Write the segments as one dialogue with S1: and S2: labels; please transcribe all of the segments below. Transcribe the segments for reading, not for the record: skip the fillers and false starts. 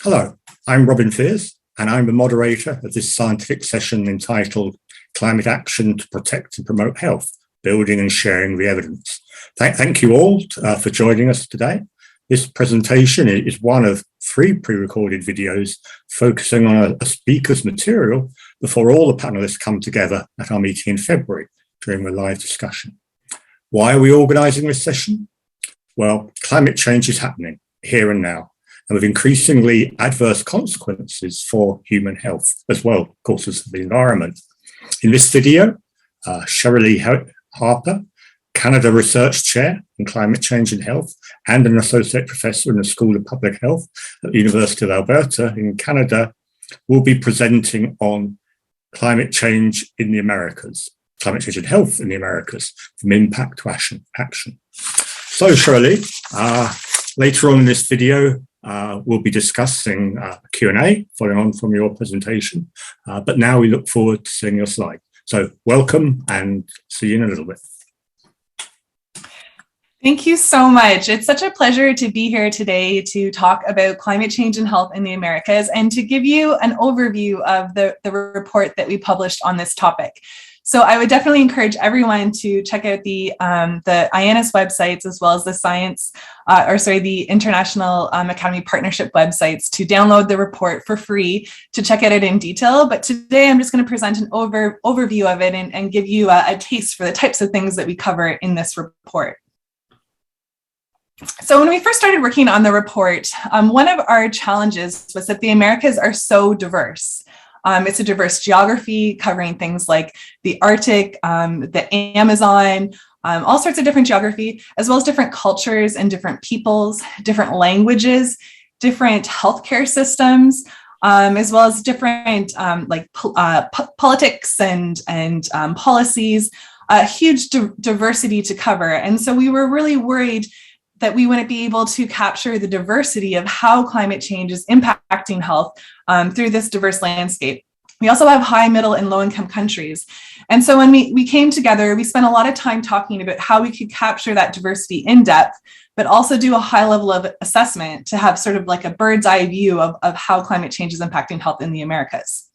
S1: Hello, I'm Robin Fears, and I'm the moderator of this scientific session entitled Climate Action to Protect and Promote Health, Building and Sharing the Evidence. Thank you all for joining us today. This presentation is one of 3 pre-recorded videos focusing on a speaker's material before all the panelists come together at our meeting in February during the live discussion. Why are we organising this session? Well, climate change is happening here and now, and with increasingly adverse consequences for human health, as well, of course, as the environment. In this video, Sherilee Harper, Canada Research Chair in Climate Change and Health and an Associate Professor in the School of Public Health at the University of Alberta in Canada, will be presenting on climate change in the Americas, climate change and health in the Americas, from impact to action. So Sherilee, later on in this video, we'll be discussing Q&A following on from your presentation, but now we look forward to seeing your slide. So welcome and see you in a little bit.
S2: Thank you so much. It's such a pleasure to be here today to talk about climate change and health in the Americas and to give you an overview of the report that we published on this topic. So I would definitely encourage everyone to check out the IANAS websites as well as the International Academy Partnership websites to download the report for free to check out it in detail. But today I'm just going to present an overview of it and give you a taste for the types of things that we cover in this report. So when we first started working on the report, one of our challenges was that the Americas are so diverse. It's a diverse geography covering things like the Arctic, the Amazon, all sorts of different geography, as well as different cultures and different peoples, different languages, different healthcare systems, as well as different politics and policies, a huge diversity to cover. And so we were really worried that we wouldn't be able to capture the diversity of how climate change is impacting health through this diverse landscape. We also have high, middle, and low-income countries. And so when we came together, we spent a lot of time talking about how we could capture that diversity in depth, but also do a high level of assessment to have sort of like a bird's eye view of how climate change is impacting health in the Americas.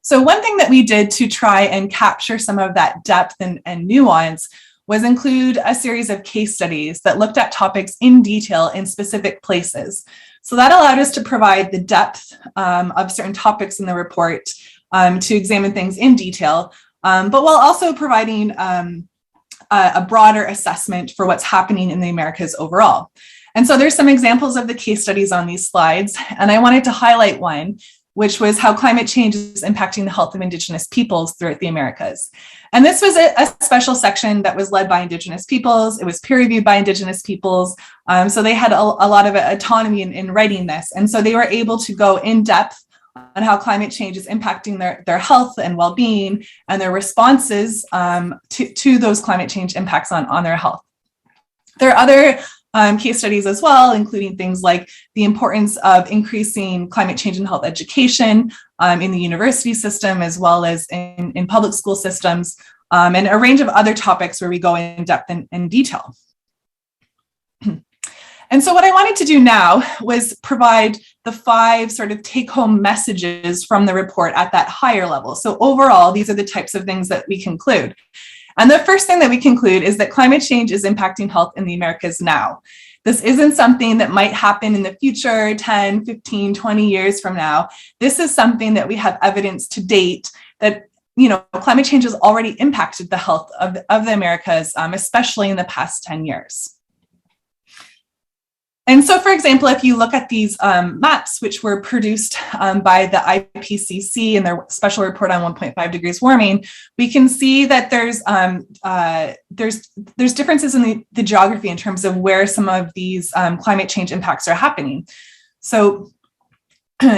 S2: So one thing that we did to try and capture some of that depth and nuance was include a series of case studies that looked at topics in detail in specific places. So that allowed us to provide the depth of certain topics in the report to examine things in detail, but while also providing a broader assessment for what's happening in the Americas overall. And so there's some examples of the case studies on these slides, and I wanted to highlight one, which was how climate change is impacting the health of Indigenous peoples throughout the Americas. And this was a special section that was led by Indigenous peoples. It was peer-reviewed by Indigenous peoples. So they had a lot of autonomy in writing this. And so they were able to go in depth on how climate change is impacting their health and well-being and their responses to those climate change impacts on their health. There are other case studies as well, including things like the importance of increasing climate change and health education in the university system, as well as in public school systems, and a range of other topics where we go in depth and detail. And so what I wanted to do now was provide the 5 sort of take-home messages from the report at that higher level. So overall, these are the types of things that we conclude. And the first thing that we conclude is that climate change is impacting health in the Americas now. This isn't something that might happen in the future, 10, 15, 20 years from now. This is something that we have evidence to date that, climate change has already impacted the health of the Americas, especially in the past 10 years. And so, for example, if you look at these maps, which were produced by the IPCC in their special report on 1.5 degrees warming, we can see that there's differences in the geography in terms of where some of these climate change impacts are happening. So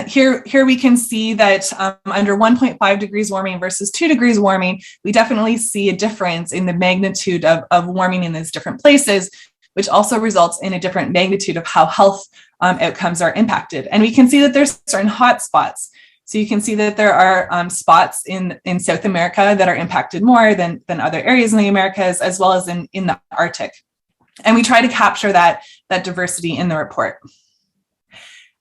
S2: here we can see that under 1.5 degrees warming versus 2 degrees warming, we definitely see a difference in the magnitude of warming in these different places, which also results in a different magnitude of how health outcomes are impacted. And we can see that there's certain hot spots. So you can see that there are spots in South America that are impacted more than other areas in the Americas, as well as in the Arctic. And we try to capture that diversity in the report.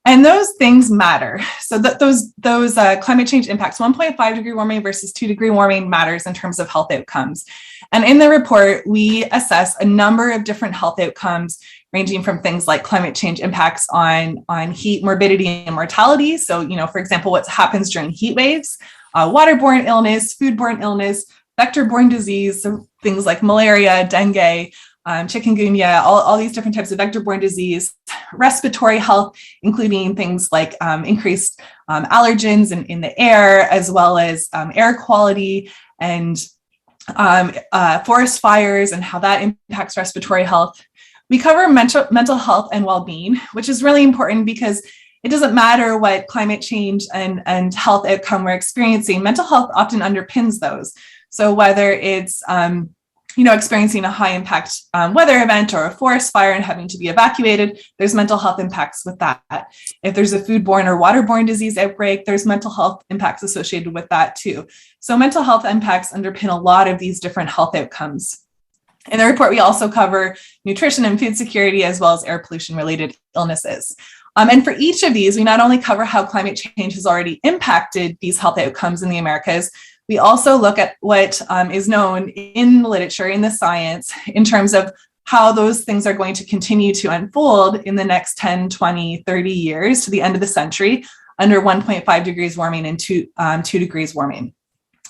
S2: And those things matter. So that those climate change impacts, 1.5 degree warming versus 2 degree warming, matters in terms of health outcomes. And in the report, we assess a number of different health outcomes, ranging from things like climate change impacts on heat morbidity and mortality. So, for example, what happens during heat waves, waterborne illness, foodborne illness, vector-borne disease, so things like malaria, dengue, chikungunya, all these different types of vector-borne disease, respiratory health, including things like increased allergens in the air, as well as air quality and forest fires and how that impacts respiratory health. We cover mental health and well-being, which is really important because it doesn't matter what climate change and health outcome we're experiencing, mental health often underpins those. So whether it's experiencing a high impact weather event or a forest fire and having to be evacuated, there's mental health impacts with that. If there's a foodborne or waterborne disease outbreak, there's mental health impacts associated with that too. So mental health impacts underpin a lot of these different health outcomes. In the report, we also cover nutrition and food security, as well as air pollution related illnesses. And for each of these, we not only cover how climate change has already impacted these health outcomes in the Americas, we also look at what is known in the literature, in the science, in terms of how those things are going to continue to unfold in the next 10, 20, 30 years to the end of the century under 1.5 degrees warming and 2 degrees warming.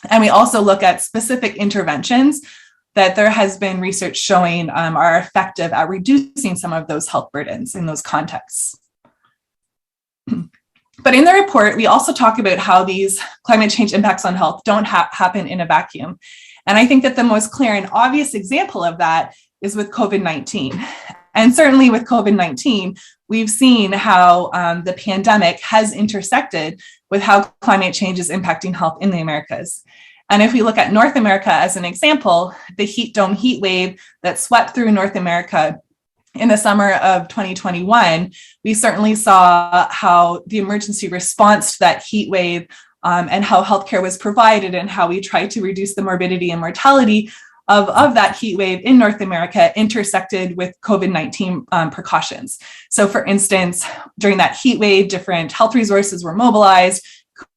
S2: And we also look at specific interventions that there has been research showing are effective at reducing some of those health burdens in those contexts. But in the report, we also talk about how these climate change impacts on health don't happen in a vacuum. And I think that the most clear and obvious example of that is with COVID-19. And certainly with COVID-19, we've seen how the pandemic has intersected with how climate change is impacting health in the Americas. And if we look at North America as an example, the heat dome heat wave that swept through North America in the summer of 2021, we certainly saw how the emergency response to that heat wave and how healthcare was provided and how we tried to reduce the morbidity and mortality of that heat wave in North America intersected with COVID-19 precautions. So for instance, during that heat wave, different health resources were mobilized,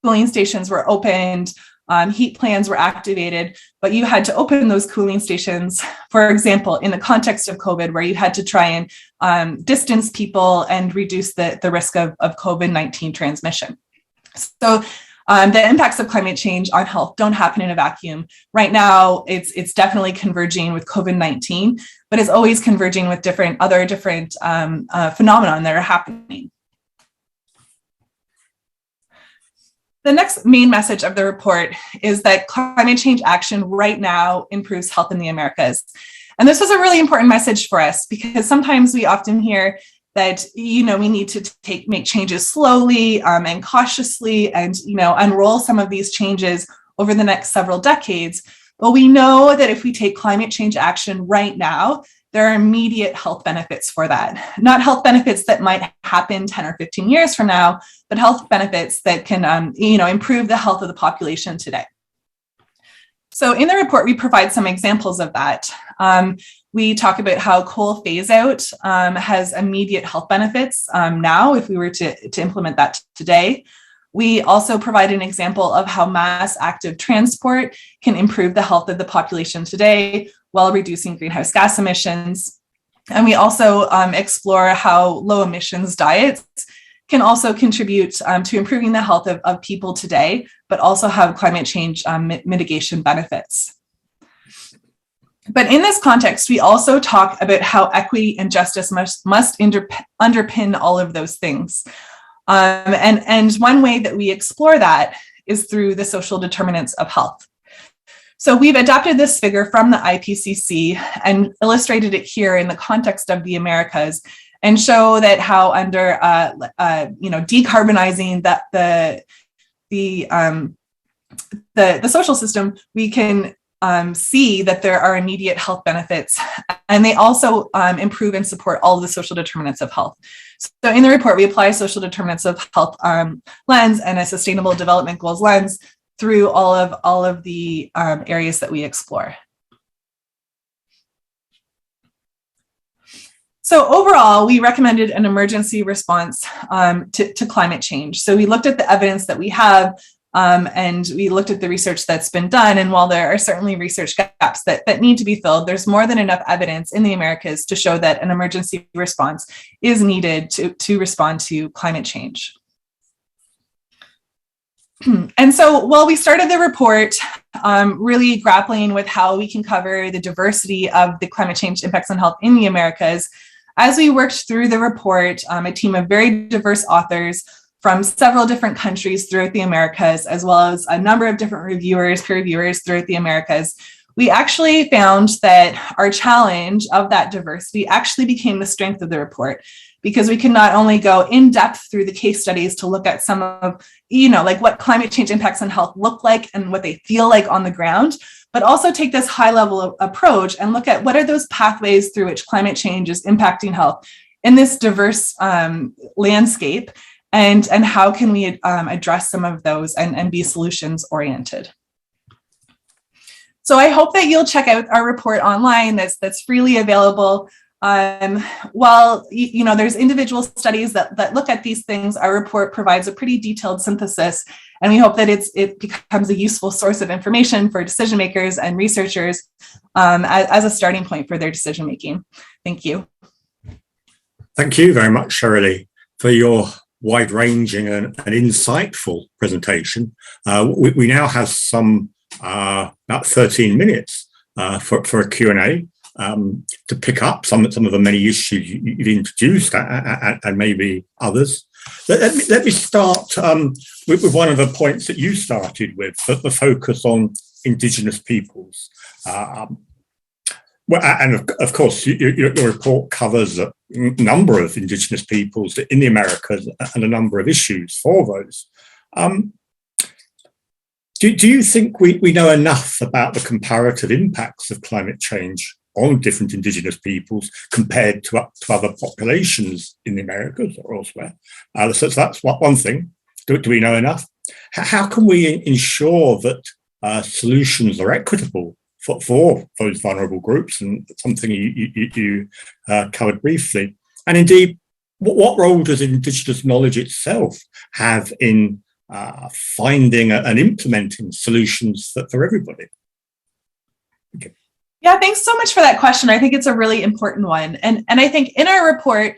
S2: cooling stations were opened, heat plans were activated, but you had to open those cooling stations, for example, in the context of COVID, where you had to try and distance people and reduce the risk of COVID-19 transmission. So the impacts of climate change on health don't happen in a vacuum. Right now, it's definitely converging with COVID-19, but it's always converging with other different phenomena that are happening. The next main message of the report is that climate change action right now improves health in the Americas. And this was a really important message for us because sometimes we often hear that, we need to make changes slowly and cautiously and, unroll some of these changes over the next several decades. But we know that if we take climate change action right now, there are immediate health benefits for that. Not health benefits that might happen 10 or 15 years from now, but health benefits that can, improve the health of the population today. So in the report, we provide some examples of that. We talk about how coal phase out has immediate health benefits now if we were to implement that today. We also provide an example of how mass active transport can improve the health of the population today while reducing greenhouse gas emissions. And we also explore how low emissions diets can also contribute to improving the health of people today, but also have climate change mitigation benefits. But in this context, we also talk about how equity and justice must underpin all of those things. And one way that we explore that is through the social determinants of health. So we've adapted this figure from the IPCC and illustrated it here in the context of the Americas and show that how under, decarbonizing the social system, we can see that there are immediate health benefits, and they also improve and support all of the social determinants of health. So in the report, we apply social determinants of health lens and a sustainable development goals lens through all of the areas that we explore. So overall, we recommended an emergency response to climate change. So we looked at the evidence that we have, and we looked at the research that's been done. And while there are certainly research gaps that need to be filled, there's more than enough evidence in the Americas to show that an emergency response is needed to respond to climate change. And so while we started the report, really grappling with how we can cover the diversity of the climate change impacts on health in the Americas, as we worked through the report, a team of very diverse authors from several different countries throughout the Americas, as well as a number of different reviewers, peer reviewers throughout the Americas, we actually found that our challenge of that diversity actually became the strength of the report, because we can not only go in depth through the case studies to look at some of, like what climate change impacts on health look like and what they feel like on the ground, but also take this high level approach and look at what are those pathways through which climate change is impacting health in this diverse landscape, and how can we address some of those and be solutions oriented. So I hope that you'll check out our report online that's freely available. While there's individual studies that look at these things, our report provides a pretty detailed synthesis, and we hope that it becomes a useful source of information for decision makers and researchers as a starting point for their decision making. Thank you.
S1: Thank you very much, Sherilee, for your wide-ranging and insightful presentation. We now have some about 13 minutes for a Q&A. To pick up some of the many issues you've introduced and maybe others. Let me start with one of the points that you started with, the focus on Indigenous peoples. And of course, your report covers a number of Indigenous peoples in the Americas and a number of issues for those. Do you think we know enough about the comparative impacts of climate change on different Indigenous peoples compared to other populations in the Americas or elsewhere? So that's one thing. Do we know enough? How can we ensure that solutions are equitable for those vulnerable groups? And something you covered briefly. And indeed, what role does Indigenous knowledge itself have in finding and implementing solutions for everybody? Okay.
S2: Yeah, thanks so much for that question. I think it's a really important one. And I think in our report,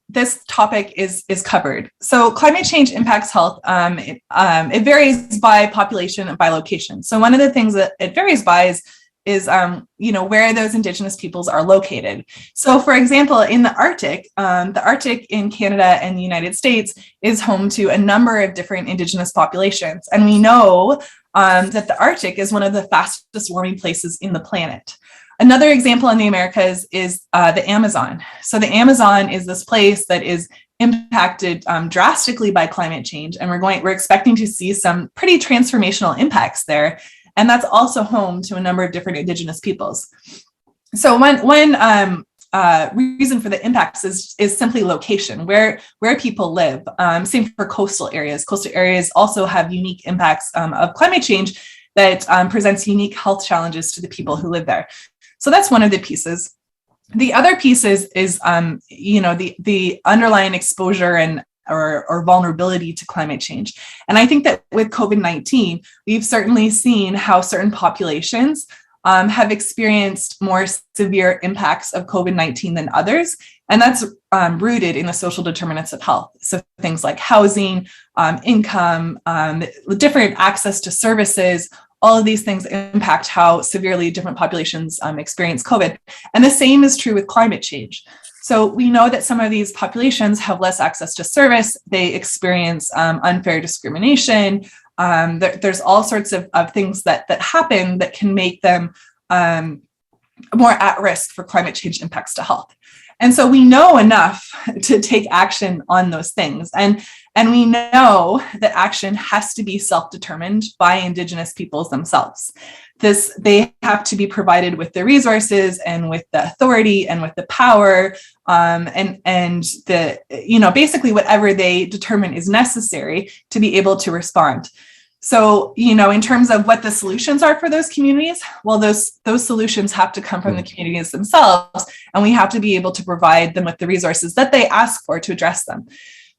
S2: this topic is covered. So climate change impacts health. It varies by population and by location. So one of the things that it varies by is where those Indigenous peoples are located. So for example, in the Arctic in Canada and the United States is home to a number of different Indigenous populations. And we know that the Arctic is one of the fastest warming places in the planet. Another example in the Americas is the Amazon. So the Amazon is this place that is impacted drastically by climate change, and we're expecting to see some pretty transformational impacts there. And that's also home to a number of different Indigenous peoples. So one reason for the impacts is simply location, where people live. Same for coastal areas. Coastal areas also have unique impacts of climate change that presents unique health challenges to the people who live there. So that's one of the pieces. The other piece is the underlying exposure and or vulnerability to climate change. And I think that with COVID-19, we've certainly seen how certain populations have experienced more severe impacts of COVID-19 than others. And that's rooted in the social determinants of health. So things like housing, income, different access to services, all of these things impact how severely different populations experience COVID. And the same is true with climate change. So we know that some of these populations have less access to service. They experience unfair discrimination. There's all sorts of things that happen that can make them more at risk for climate change impacts to health. And so we know enough to take action on those things. And we know that action has to be self-determined by Indigenous peoples themselves. They have to be provided with the resources and with the authority and with the power and the, basically whatever they determine is necessary to be able to respond. So, in terms of what the solutions are for those communities, well, those solutions have to come from the communities themselves, and we have to be able to provide them with the resources that they ask for to address them.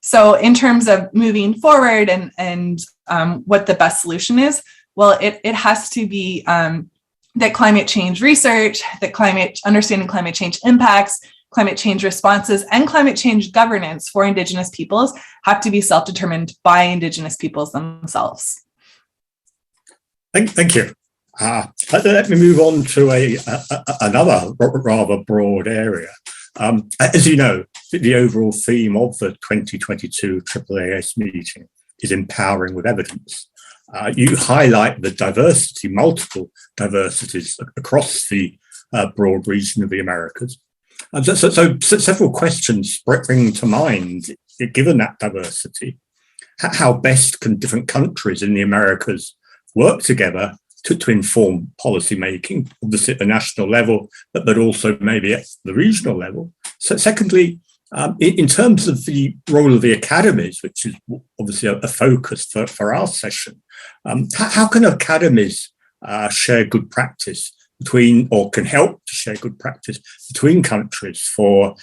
S2: So in terms of moving forward and what the best solution is, well, it has to be that climate change research, that understanding climate change impacts, climate change responses, and climate change governance for Indigenous peoples have to be self-determined by Indigenous peoples themselves.
S1: Thank you. Let me move on to another rather broad area. As you know, the overall theme of the 2022 AAAS meeting is empowering with evidence. You highlight the diversity, multiple diversities across the broad region of the Americas. So several questions spring to mind, given that diversity. How best can different countries in the Americas work together to inform policy making, obviously at the national level, but also maybe at the regional level? So secondly, in terms of the role of the academies, which is obviously a focus for our session, how can academies share good practice between, or can help to share good practice between countries for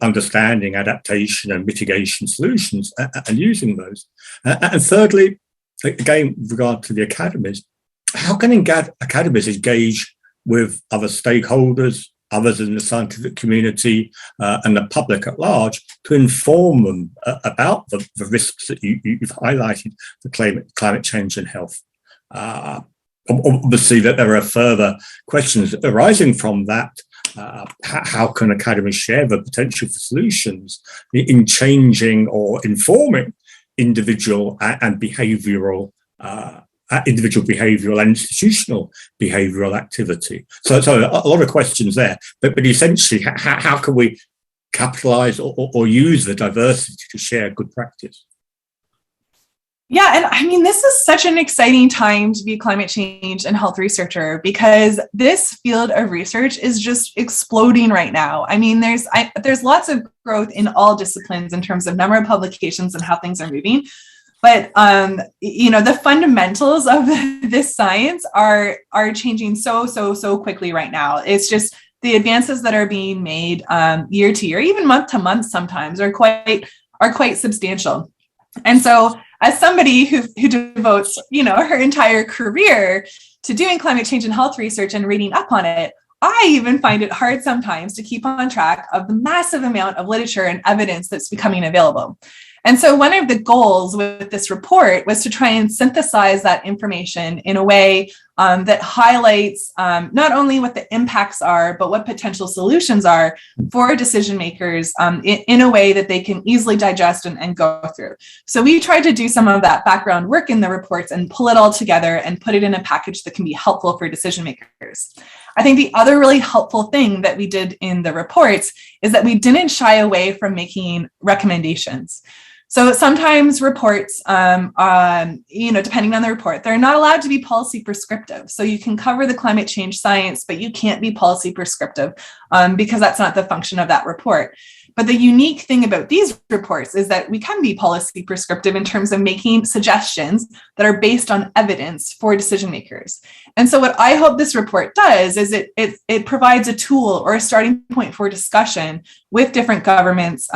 S1: understanding adaptation and mitigation solutions and using those? And thirdly, again, with regard to the academies, how can academies engage with other stakeholders, others in the scientific community, and the public at large to inform them about the risks that you've highlighted for climate change and health? Obviously, that there are further questions arising from that. How can academies share the potential for solutions in changing or informing individual and behavioural and institutional behavioural activity? So a lot of questions there, but essentially, how can we capitalise or use the diversity to share good practice?
S2: Yeah, and I mean, this is such an exciting time to be a climate change and health researcher, because this field of research is just exploding right now. I mean, there's lots of growth in all disciplines in terms of number of publications and how things are moving. But the fundamentals of this science are changing so quickly right now. It's just the advances that are being made year to year, even month to month sometimes, are quite substantial. And so, as somebody who devotes her entire career to doing climate change and health research and reading up on it, I even find it hard sometimes to keep on track of the massive amount of literature and evidence that's becoming available. And so one of the goals with this report was to try and synthesize that information in a way that highlights not only what the impacts are, but what potential solutions are for decision makers in a way that they can easily digest and go through. So we tried to do some of that background work in the reports and pull it all together and put it in a package that can be helpful for decision makers. I think the other really helpful thing that we did in the reports is that we didn't shy away from making recommendations. So sometimes reports, depending on the report, they're not allowed to be policy prescriptive. So you can cover the climate change science, but you can't be policy prescriptive because that's not the function of that report. But the unique thing about these reports is that we can be policy prescriptive in terms of making suggestions that are based on evidence for decision makers. And so what I hope this report does is it provides a tool or a starting point for discussion with different governments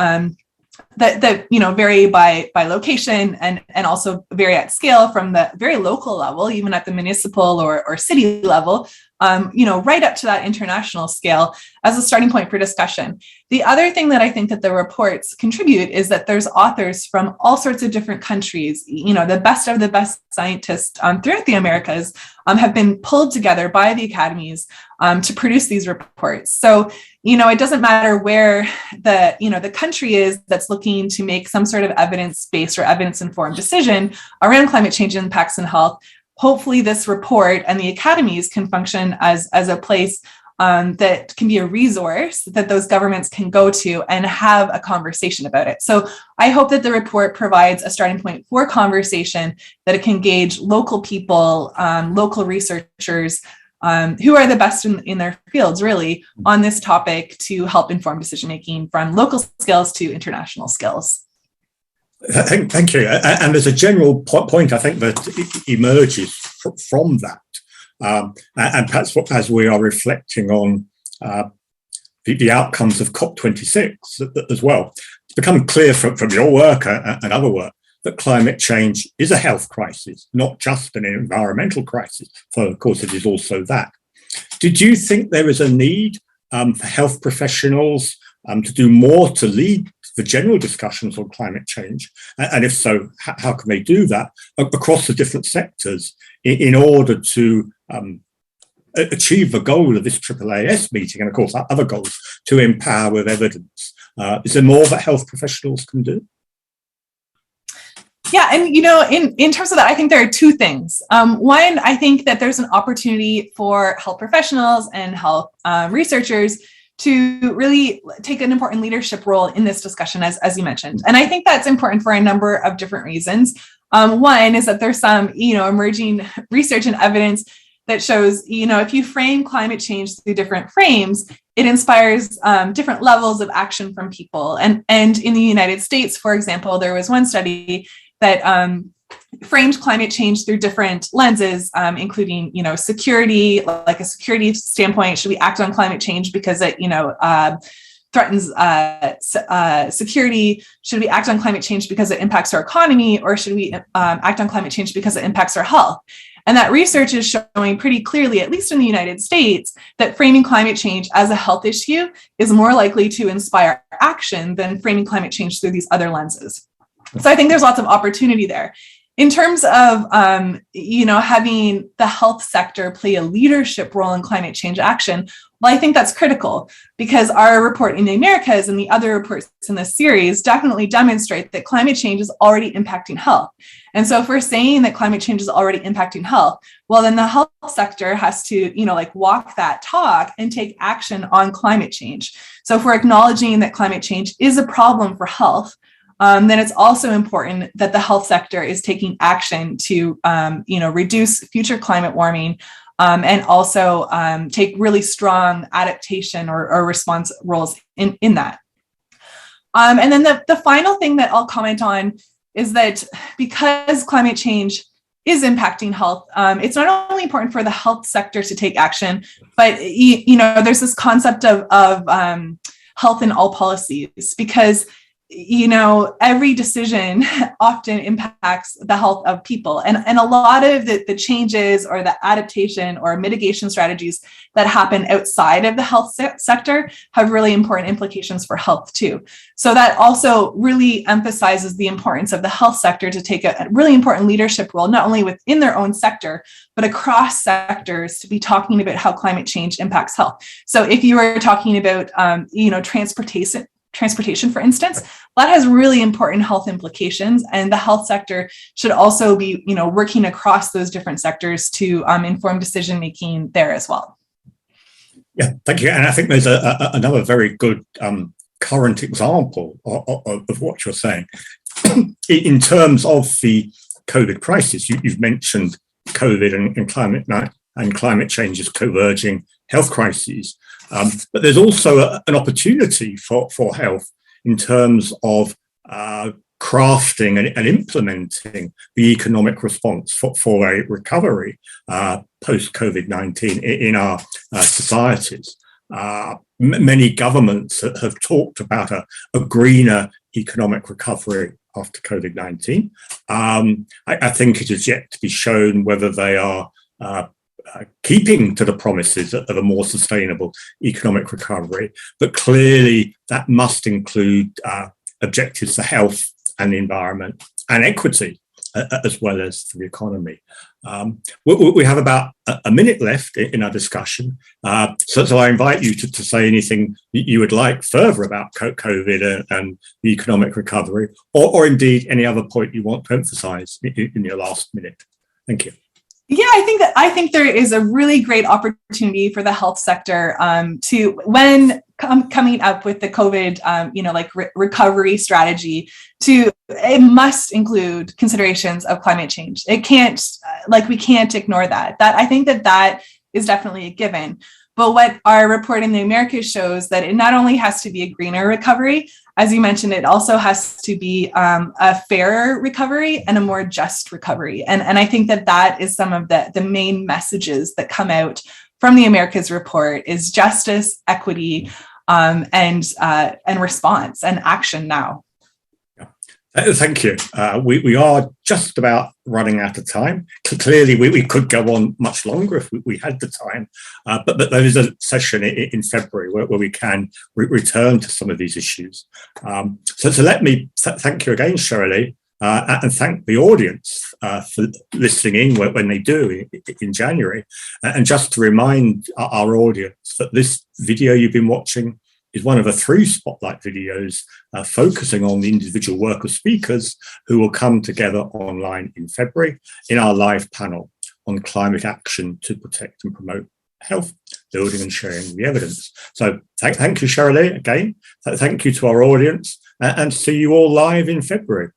S2: that vary by location and also vary at scale from the very local level, even at the municipal or city level, right up to that international scale as a starting point for discussion. The other thing that I think that the reports contribute is that there's authors from all sorts of different countries. The best of the best scientists throughout the Americas have been pulled together by the academies to produce these reports. So, it doesn't matter where the country is that's looking to make some sort of evidence-based or evidence-informed decision around climate change impacts and health. Hopefully this report and the academies can function as a place that can be a resource that those governments can go to and have a conversation about it. So I hope that the report provides a starting point for conversation, that it can engage local people, local researchers who are the best in their fields, really, on this topic to help inform decision-making from local skills to international skills.
S1: Thank you. And there's a general point, I think, that emerges from that. And perhaps as we are reflecting on the outcomes of COP26 as well, it's become clear from your work and other work that climate change is a health crisis, not just an environmental crisis. So, of course, it is also that. Did you think there is a need for health professionals to do more to lead the general discussions on climate change? And if so, how can they do that across the different sectors in order to achieve the goal of this AAAS meeting, and of course other goals, to empower with evidence? Is there more that health professionals can do?
S2: Yeah, and in terms of that, I think there are two things. One, I think that there's an opportunity for health professionals and health researchers to really take an important leadership role in this discussion, as you mentioned. And I think that's important for a number of different reasons. One is that there's some, emerging research and evidence that shows, if you frame climate change through different frames, it inspires different levels of action from people. And in the United States, for example, there was one study that framed climate change through different lenses, including, security, like a security standpoint. Should we act on climate change because it, threatens security? Should we act on climate change because it impacts our economy? Or should we act on climate change because it impacts our health? And that research is showing pretty clearly, at least in the United States, that framing climate change as a health issue is more likely to inspire action than framing climate change through these other lenses. So I think there's lots of opportunity there. In terms of, having the health sector play a leadership role in climate change action, well, I think that's critical because our report in the Americas and the other reports in this series definitely demonstrate that climate change is already impacting health. And so if we're saying that climate change is already impacting health, well, then the health sector has to, walk that talk and take action on climate change. So if we're acknowledging that climate change is a problem for health, then it's also important that the health sector is taking action to, reduce future climate warming and also take really strong adaptation or response roles in that. And then the final thing that I'll comment on is that because climate change is impacting health, it's not only important for the health sector to take action, but there's this concept of health in all policies, because every decision often impacts the health of people. And a lot of the changes or the adaptation or mitigation strategies that happen outside of the health sector have really important implications for health too. So that also really emphasizes the importance of the health sector to take a really important leadership role, not only within their own sector, but across sectors, to be talking about how climate change impacts health. So if you were talking about, transportation, for instance, that has really important health implications, and the health sector should also be, working across those different sectors to inform decision making there as well.
S1: Yeah, thank you. And I think there's another very good current example of what you're saying in terms of the COVID crisis. You've mentioned COVID and climate change as converging health crises. But there's also an opportunity for health in terms of crafting and implementing the economic response for a recovery post-COVID-19 in our societies. Many governments have talked about a greener economic recovery after COVID-19. I think it is yet to be shown whether they are keeping to the promises of a more sustainable economic recovery, but clearly that must include objectives for health and the environment and equity, as well as for the economy. We have about a minute left in our discussion, so I invite you to say anything you would like further about COVID and the economic recovery, or indeed any other point you want to emphasize in your last minute. Thank you.
S2: Yeah, I think there is a really great opportunity for the health sector to, when coming up with the COVID, recovery strategy, it must include considerations of climate change. It can't, we can't ignore that. I think that is definitely a given. But what our report in the Americas shows that it not only has to be a greener recovery, as you mentioned, it also has to be a fairer recovery and a more just recovery. And I think that that is some of the main messages that come out from the Americas report is justice, equity, and response and action now.
S1: Thank you. We are just about running out of time. Clearly, we could go on much longer if we had the time, but there is a session in February where we can return to some of these issues. So let me thank you again, Sherilee, and thank the audience for listening in when they do in January. And just to remind our audience that this video you've been watching is one of a 3 spotlight videos focusing on the individual work of speakers who will come together online in February in our live panel on climate action to protect and promote health, building and sharing the evidence. So thank you, Sherilee, again. Thank you to our audience, and see you all live in February.